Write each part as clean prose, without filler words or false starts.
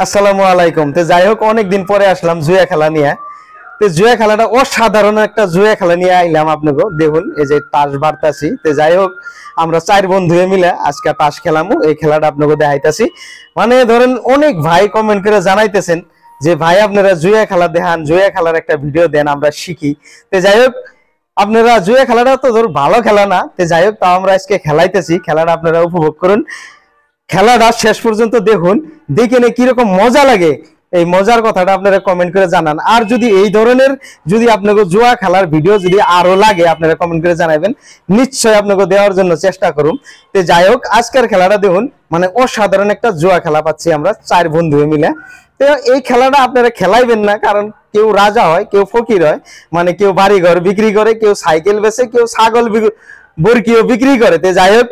আসসালামু আলাইকুম। তো যাই হোক, অনেকদিন পরে আসলাম জুয়া খেলা নিয়ে। তো জুয়া খেলাটা অসাধারণ একটা জুয়া খেলা নিয়ে আইলাম আপনাকে। দেখুন এই যে তাস বাড়তাছি। তো যাই হোক, আমরা 4 বন্ধু মিলে আজকে তাস খেলামু। এই খেলাটা আপনাকে দেখাইতাছি। মানে ধরেন অনেক ভাই কমেন্ট করে জানাইতেছেন যে ভাই আপনারা জুয়া খেলা দেখান, জুয়া খেলার একটা ভিডিও দেন, আমরা শিখি। তো যাই হোক, আপনারা জুয়া খেলাটা তো ধর ভালো খেলা না, তো যাই হোক তাও আমরা আজকে খেলাইতেছি। খেলাটা আপনারা উপভোগ করুন, খেলাটা শেষ পর্যন্ত দেখুন, দেখে নে কিরকম মজা লাগে। এই মজার কথাটা আপনারা কমেন্ট করে জানান। আর যদি এই ধরনের যদি আপনাকে জুয়া খেলার ভিডিও যদি আরো লাগে, আপনারা কমেন্ট করে জানাবেন, নিশ্চয়ই আপনাকে দেওয়ার জন্য চেষ্টা করুন। তো যাই হোক, আজকের খেলাটা দেখুন, মানে অসাধারণ একটা জুয়া খেলা পাচ্ছি আমরা 4 বন্ধু মিলে। তো এই খেলাটা আপনারা খেলাইবেন না, কারণ কেউ রাজা হয়, কেউ ফকির হয়, মানে কেউ বাড়িঘর বিক্রি করে, কেউ সাইকেল বেচে, কেউ ছাগল বরকিও বিক্রি করে। তো যাই হোক,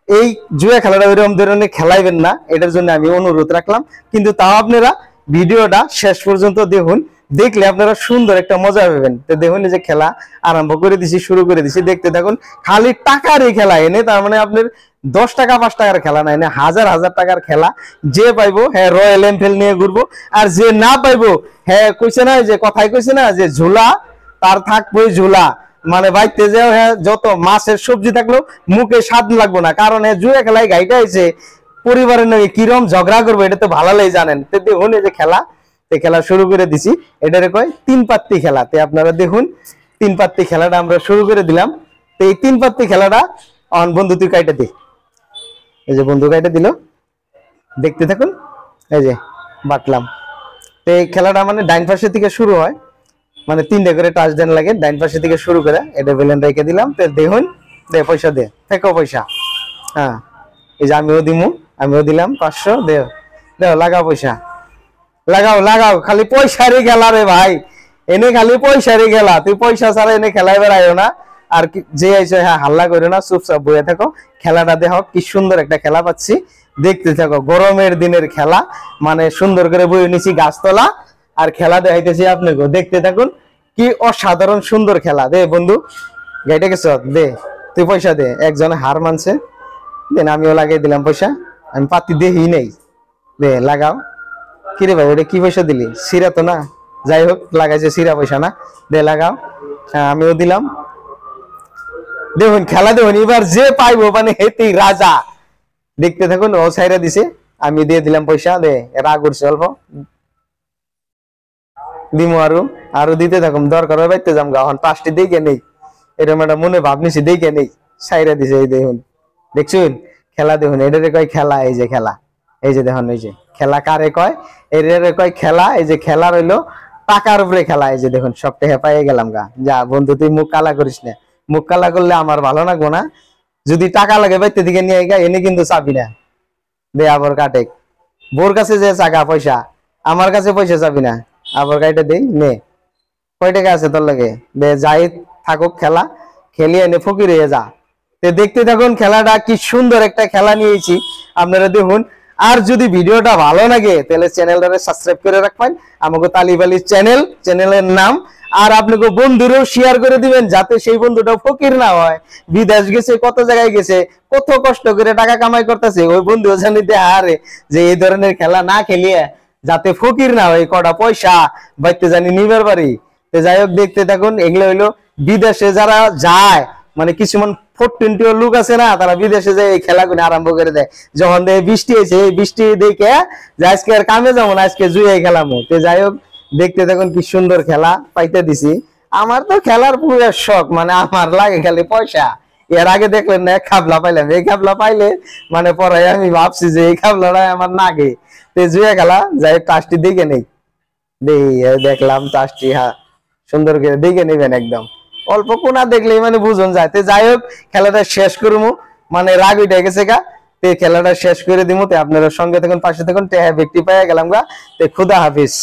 এই জুয়া খেলাটা ওইরকম ধরনের খেলাইবেন না, এটার জন্য আমি অনুরোধ রাখলাম। কিন্তু তাও আপনারা ভিডিওটা শেষ পর্যন্ত দেখুন, দেখলে আপনারা সুন্দর একটা মজা পাবেন। তো দেখুন এই যে খেলা আরম্ভ করে দিছি, শুরু করে দিছি, দেখতে থাকুন। খালি টাকারই খেলা এনে, তার মানে আপনার 10 টাকা 5 টাকার খেলা না, এনে হাজার হাজার টাকার খেলা। যে পাইবো হ্যাঁ রয়্যাল এনফিল্ড নিয়ে ঘুরবো, আর যে না পাইবো হ্যাঁ কইছে না, যে কথাই কইছে না যে ঝুলা তার থাকবো ঝুলা। মানে বাইতে যাও হ্যাঁ, যত মাছের সবজি থাকলেও মুখে স্বাদ লাগবো না, কারণ জুয়া খেলায় গাইটা হয়েছে পরিবারের নাকি কিরম ঝগড়া করবো এটা তো ভালোই জানেন। তো দেখুন এই যে খেলা, খেলা শুরু করে দিছি। এটারে কয় 3 পাত্তি খেলা। তো আপনারা দেখুন 3 পাত্তি খেলাটা আমরা শুরু করে দিলাম। তো এই 3 পাত্তি খেলাটা অন বন্ধু তুই কাইটা দে। এই যে বন্ধু কাইটা দিল, দেখতে থাকুন। এই যে বাটলাম। তো এই খেলাটা মানে ডাইন পাশে থেকে শুরু হয়, মানে 3টা করে টাচ দেন লাগে, ডাইন পাশে থেকে শুরু করে। এটা বেলেন রেখে দিলাম। তো দেখুন, দে পয়সা দে, থেকো পয়সা। হ্যাঁ এই যে আমিও দিমু, আমিও দিলাম 500। দেও দেও, লাগাও পয়সা, লাগাও লাগাও। খালি পয়সারই খেলা রে ভাই, এনে খালি পয়সারই খেলা। তুই পয়সা ছাড়া এনে খেলাই বেড়াইও না। আর যে এসে হ্যাঁ হাল্লা করো না, চুপচাপ বয়ে থাকো। খেলাটা দেখো কি সুন্দর একটা খেলা পাচ্ছি, দেখতে থাকো। গরমের দিনের খেলা, মানে সুন্দর করে বয়ে নিছি গাছতলা, আর খেলা দেখাইতেছি আপনাকে, দেখতে থাকুন। কি অসাধারণ সুন্দর খেলা। দে বন্ধু গাইটে গেছ, দে তুই পয়সা দে। একজনে হার মানছে, দেন আমিও লাগিয়ে দিলাম পয়সা। আমি পাতি দেহি নেই, দে লাগাও। কিরে ভাই ওটা কি পয়সা দিলি? সিরা তো না, যাই হোক লাগাইছে সিরা পয়সা না, দে লাগাও। হ্যাঁ আমিও দিলাম। দেখুন খেলা দেখুন, এবার যে পাইবো মানে হেতেই রাজা। দেখতে থাকুন, ও সাইরা দিছে, আমি দিয়ে দিলাম পয়সা। দে রাগ উঠছে অল্প, দিমু আরো আরো দিতে থাকুন। দরকার হয় বাইতে যাম গা, এখন 5টি দেখে নেই, এরকম একটা মনে ভাব নিছি, দেখে নেই, সাইরা দিছে। এই দেখুন, দেখছুন খেলা দেখুন, এটারে কয় খেলা। এই যে খেলা, এই যে দেখুন, এই যে খেলা কারে কয়, এটারে কয় খেলা। এই যে খেলা রইলো টাকার উপরে খেলা। এই যে দেখুন সবটা হেপাইয়ে গেলাম গা। যা বন্ধু তুই মুখ কালা করিস না, মুখ কালা করলে আমার ভালো লাগবো না। যদি টাকা লাগে বাইতে দিকে নিয়ে গা, এনে কিন্তু চাবি না, দে আবার কাটে। বোর কাছে যে টাকা পয়সা, আমার কাছে পয়সা চাবি না, আবার গাড়িটা দেই নে। কয় টাকা আছে তোর লাগে? দে যাই থাকুক, খেলা খেলিয়ে এনে ফকির হয়ে যা। দেখতে থাকুন খেলাটা, কি সুন্দর একটা খেলা নিয়েছি, আপনারা দেখুন। আর যদি ভিডিওটা ভালো লাগে তাহলে চ্যানেলটাকে সাবস্ক্রাইব করে রাখবেন, আমাকে তালিব আলী চ্যানেলের নাম। আর আপনাকে বন্ধুরাও শেয়ার করে দিবেন, যাতে সেই বন্ধুটা ফকির না হয়। বিদেশ গেছে, কত জায়গায় গেছে, কত কষ্ট করে টাকা কামাই করতেছে, ওই বন্ধু জানিতে হারে যে এই ধরনের খেলা না খেলিয়ে যাতে ফকির না হয়, কটা পয়সা বাইতে জানি নিবার পারি। তো যাই হোক দেখতে থাকুন। এগুলো হইলো বিদেশে যারা যায়, মানে কিছুমান 420 লোক আছে না, তারা বিদেশে যায় এই খেলাগুলো আরম্ভ করে দেয়। যখন দেখে বৃষ্টি হয়েছে, এই বৃষ্টি দেখে যে আজকে আর কামে যাবো না, আজকে জুয়াই খেলামো। তো যাই হোক দেখতে থাকুন, কি সুন্দর খেলা পাইতে দিছি। আমার তো খেলার পুরো শখ, মানে আমার লাগে খালি পয়সা। এর আগে দেখলেন না এক খাবলা পাইলাম, এই খাবলা পাইলে মানে পরে আমি ভাবছি যে এই খাবলাটা আমার নাগে। তো জুয়া খেলা যাই টাস্টি দেখে নেই, দেখলাম টাস্টি। হ্যাঁ সুন্দর করে দেখে নেবেন, একদম অল্প কোনা দেখলেই মানে বুঝন যায়। তো যাই হোক খেলাটা শেষ করবো, মানে রাগ উঠে গেছে গা। তো খেলাটা শেষ করে দিব। তো আপনারা সঙ্গে থাকুন, পাশে থাকুন। ব্যক্তি পাইয়া গেলাম গা। তো খুদা হাফিজ।